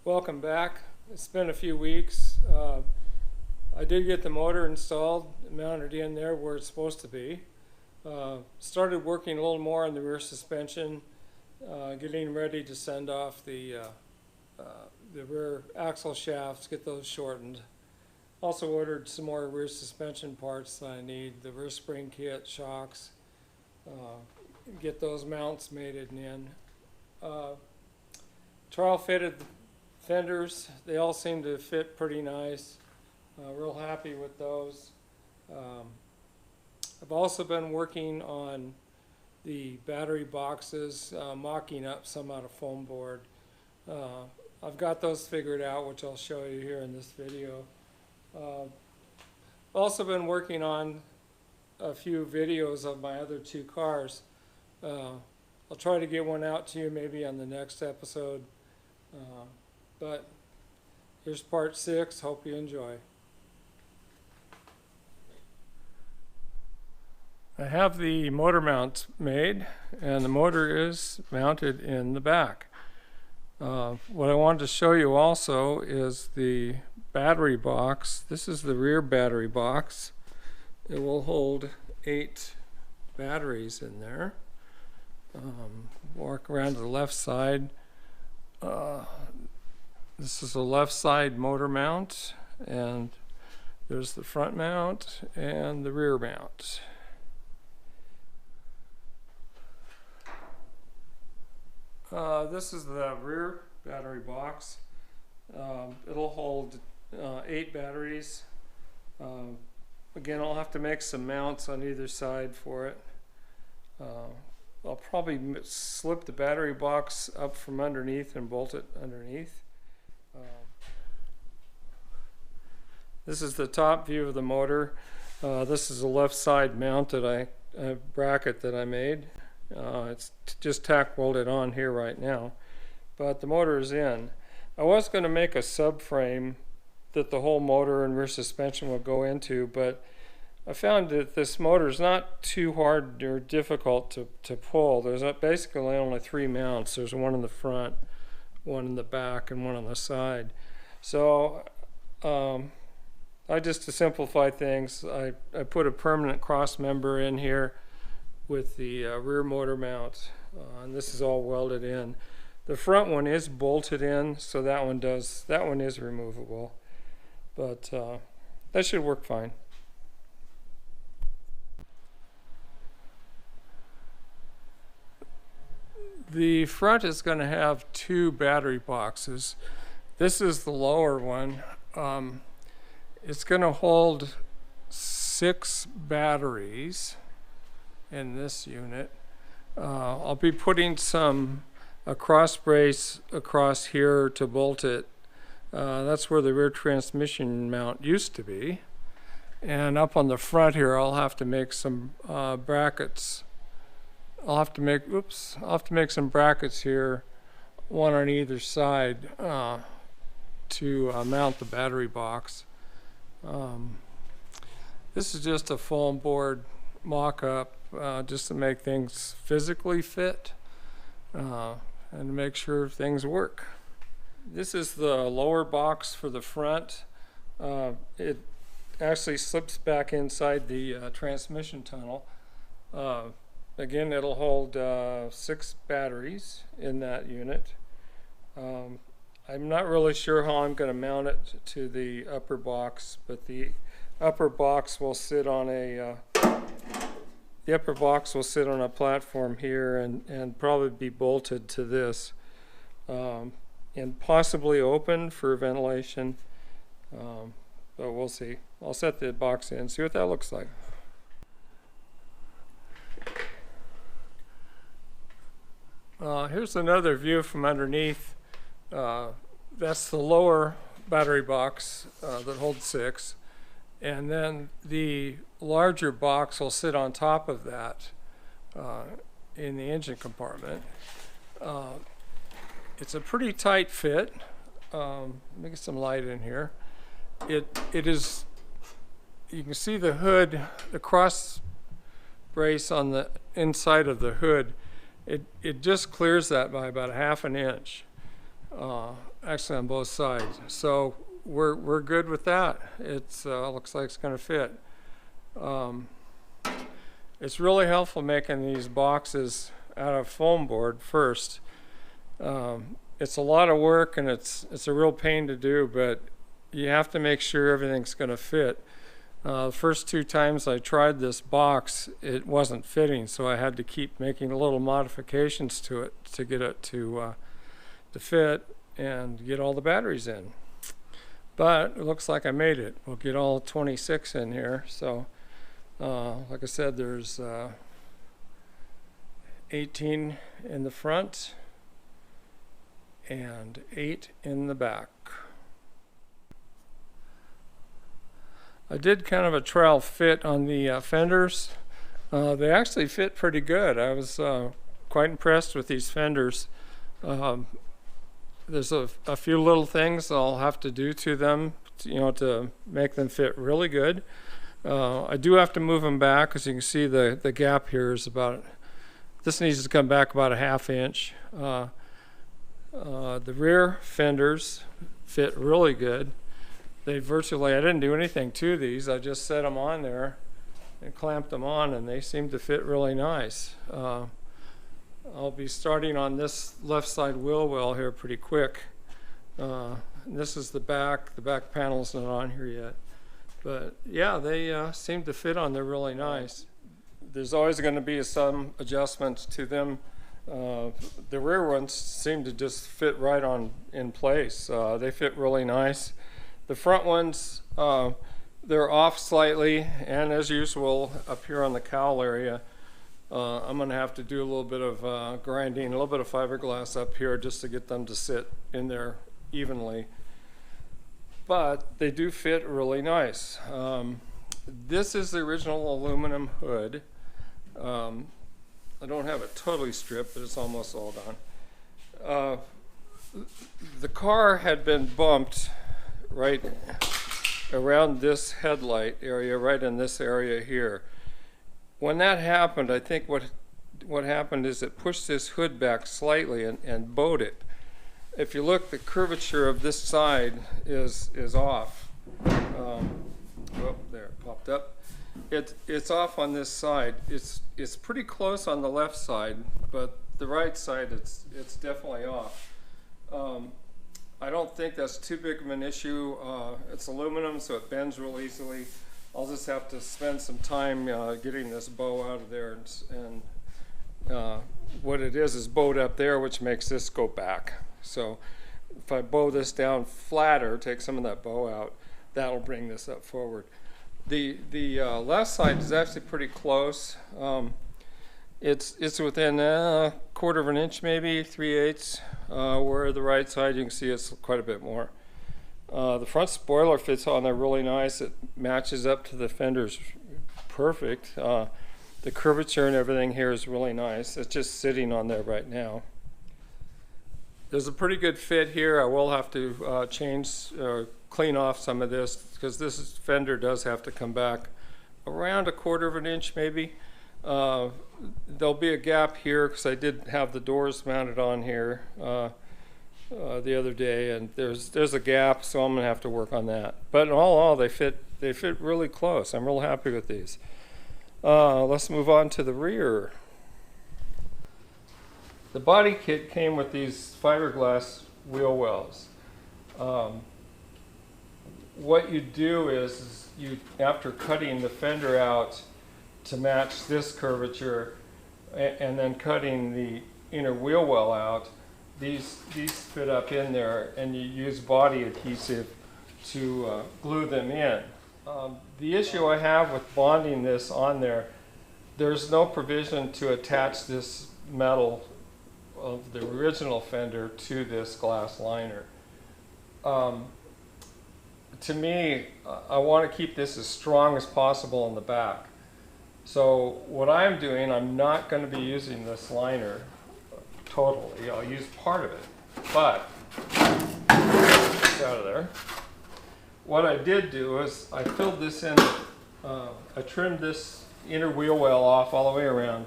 Welcome back. It's been a few weeks. I did get the motor installed, mounted in there where it's supposed to be. Started working a little more on the rear suspension, getting ready to send off the rear axle shafts, get those shortened. Also ordered some more rear suspension parts that I need, the rear spring kit, shocks, get those mounts mated in. Trial fitted fenders, they all seem to fit pretty nice. Real happy with those. I've also been working on the battery boxes, mocking up some out of foam board. I've got those figured out, which I'll show you here in this video. Also been working on a few videos of my other two cars. I'll try to get one out to you maybe on the next episode. But here's part 6. Hope you enjoy. I have the motor mounts made, and the motor is mounted in the back. What I wanted to show you also is the battery box. This is the rear battery box. It will hold 8 batteries in there. Walk around to the left side. This is the left side motor mount, and there's the front mount and the rear mount. This is the rear battery box. It'll hold 8 batteries. Again, I'll have to make some mounts on either side for it. I'll probably slip the battery box up from underneath and bolt it underneath. This is the top view of the motor. This is the left side mount that bracket that I made. It's just tack welded on here right now, but the motor is in. I was going to make a subframe that the whole motor and rear suspension will go into, but I found that this motor is not too hard or difficult to pull. There's basically only 3 mounts. There's one in the front, one in the back, and one on the side. So to simplify things, I put a permanent cross member in here with the rear motor mount, and this is all welded in. The front one is bolted in, so that one is removable, but that should work fine. The front is going to have 2 battery boxes. This is the lower one. It's going to hold 6 batteries in this unit. I'll be putting a cross brace across here to bolt it. That's where the rear transmission mount used to be. And up on the front here, I'll have to make some brackets. I'll have to make some brackets here, one on either side, to mount the battery box. This is just a foam board mock-up, just to make things physically fit and to make sure things work. This is the lower box for the front. It actually slips back inside the transmission tunnel. Again, it'll hold 6 batteries in that unit. I'm not really sure how I'm going to mount it to the upper box, but the upper box will sit on a platform here and probably be bolted to this, and possibly open for ventilation, but we'll see. I'll set the box in, see what that looks like. Here's another view from underneath. That's the lower battery box that holds 6, and then the larger box will sit on top of that in the engine compartment. It's a pretty tight fit. Let me get some light in here. It is. You can see the hood, the cross brace on the inside of the hood. It just clears that by about 1/2 inch. actually on both sides. So we're good with that. It's looks like it's going to fit. It's really helpful making these boxes out of foam board first. It's a lot of work and it's a real pain to do, but you have to make sure everything's going to fit. The first 2 times I tried this box, it wasn't fitting, so I had to keep making little modifications to it to get it to fit and get all the batteries in. But it looks like I made it. We'll get all 26 in here. So like I said, there's 18 in the front and 8 in the back. I did kind of a trial fit on the fenders. They actually fit pretty good. I was quite impressed with these fenders. There's a few little things I'll have to do to them, to make them fit really good. I do have to move them back, as you can see the gap here is about, this needs to come back about a 1/2 inch. The rear fenders fit really good. I didn't do anything to these. I just set them on there and clamped them on, and they seem to fit really nice. I'll be starting on this left side wheel well here pretty quick. This is the back. The back panel's not on here yet. But yeah, they seem to fit on there really nice. There's always going to be some adjustments to them. The rear ones seem to just fit right on in place. They fit really nice. The front ones, they're off slightly, and as usual up here on the cowl area, I'm going to have to do a little bit of grinding, a little bit of fiberglass up here just to get them to sit in there evenly. But they do fit really nice. This is the original aluminum hood. I don't have it totally stripped, but it's almost all done. The car had been bumped right around this headlight area, right in this area here. When that happened, I think what happened is it pushed this hood back slightly and bowed it. If you look, the curvature of this side is off. Oh, there it popped up. It's off on this side. It's pretty close on the left side, but the right side it's definitely off. I don't think that's too big of an issue. It's aluminum, so it bends real easily. I'll just have to spend some time getting this bow out of there, and what it is bowed up there, which makes this go back. So if I bow this down flatter, take some of that bow out, that'll bring this up forward. The left side is actually pretty close. It's within a 1/4 inch, maybe 3/8. Where the right side, you can see it's quite a bit more. The front spoiler fits on there really nice. It matches up to the fenders perfect. The curvature and everything here is really nice. It's just sitting on there right now. There's a pretty good fit here. I will have to clean off some of this, because this fender does have to come back around a 1/4 inch maybe. There'll be a gap here because I did have the doors mounted on here the other day, and there's a gap, so I'm gonna have to work on that. But in all, they fit really close. I'm real happy with these. Let's move on to the rear. The body kit came with these fiberglass wheel wells. What you do is you, after cutting the fender out to match this curvature, and then cutting the inner wheel well out, these fit up in there, and you use body adhesive to glue them in. The issue I have with bonding this on there, there's no provision to attach this metal of the original fender to this glass liner. To me, I want to keep this as strong as possible in the back. So what I'm doing, I'm not going to be using this liner totally. I'll use part of it, but it's out of there. What I did do is I filled this in, I trimmed this inner wheel well off all the way around,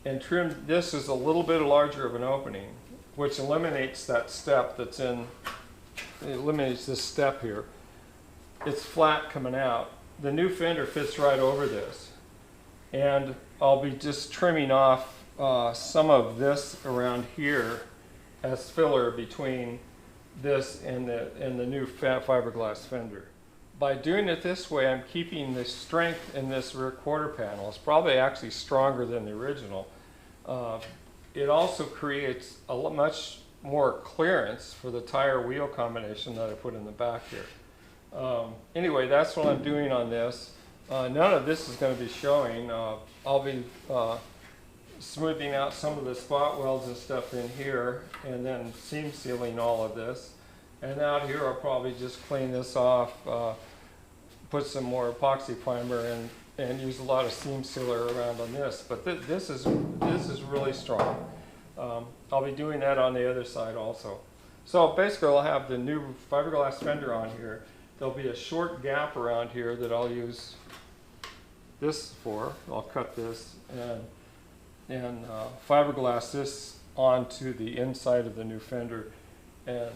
and trimmed this is a little bit larger of an opening. which eliminates that step that's in, it eliminates this step here. It's flat coming out. The new fender fits right over this. And I'll be just trimming off some of this around here as filler between this and the new fiberglass fender. By doing it this way, I'm keeping the strength in this rear quarter panel. It's probably actually stronger than the original. It also creates a much more clearance for the tire wheel combination that I put in the back here. Anyway, that's what I'm doing on this. None of this is going to be showing. I'll be smoothing out some of the spot welds and stuff in here, and then seam sealing all of this. And out here I'll probably just clean this off, put some more epoxy primer and use a lot of seam sealer around on this. But this is really strong. I'll be doing that on the other side also. So basically I'll have the new fiberglass fender on here. There'll be a short gap around here that I'll use this for. I'll cut this and fiberglass this onto the inside of the new fender, and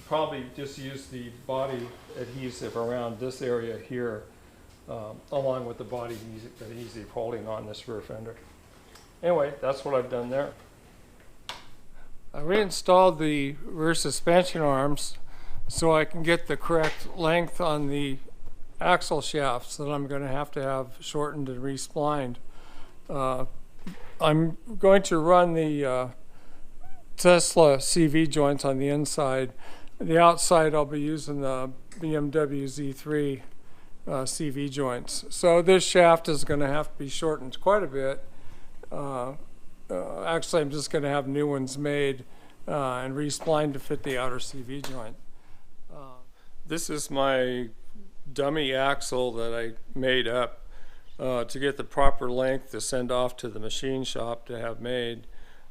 probably just use the body adhesive around this area here, along with the body adhesive holding on this rear fender. Anyway, that's what I've done there. I reinstalled the rear suspension arms so I can get the correct length on the axle shafts that I'm going to have shortened and resplined. I'm going to run the Tesla CV joints on the inside. The outside I'll be using the BMW Z3 CV joints. So this shaft is going to have to be shortened quite a bit. Actually, I'm just going to have new ones made and resplined to fit the outer CV joint. This is my dummy axle that I made up to get the proper length to send off to the machine shop to have made.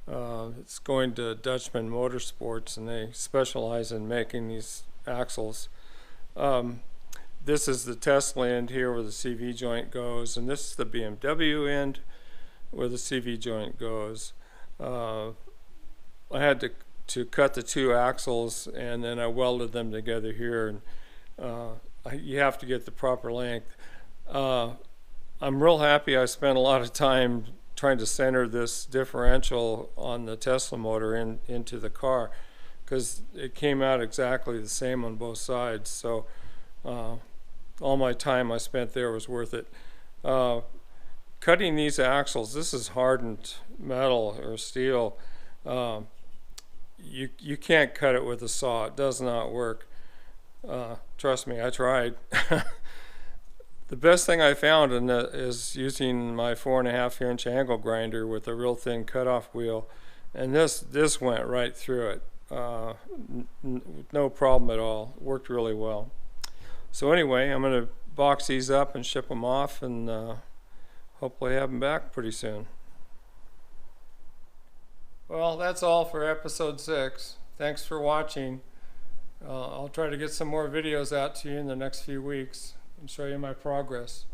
It's going to Dutchman Motorsports, and they specialize in making these axles. This is the Tesla end here where the CV joint goes, and this is the BMW end where the CV joint goes. I had to cut the two axles, and then I welded them together here, and you have to get the proper length. I'm real happy I spent a lot of time trying to center this differential on the Tesla motor into the car, because it came out exactly the same on both sides. So all my time I spent there was worth it. Cutting these axles, this is hardened metal or steel. You can't cut it with a saw. It does not work. Trust me, I tried. The best thing I found is using my 4.5-inch angle grinder with a real thin cutoff wheel, and this went right through it. No problem at all. It worked really well. So anyway, I'm going to box these up and ship them off, and hopefully have them back pretty soon. Well, that's all for episode 6. Thanks for watching. I'll try to get some more videos out to you in the next few weeks and show you my progress.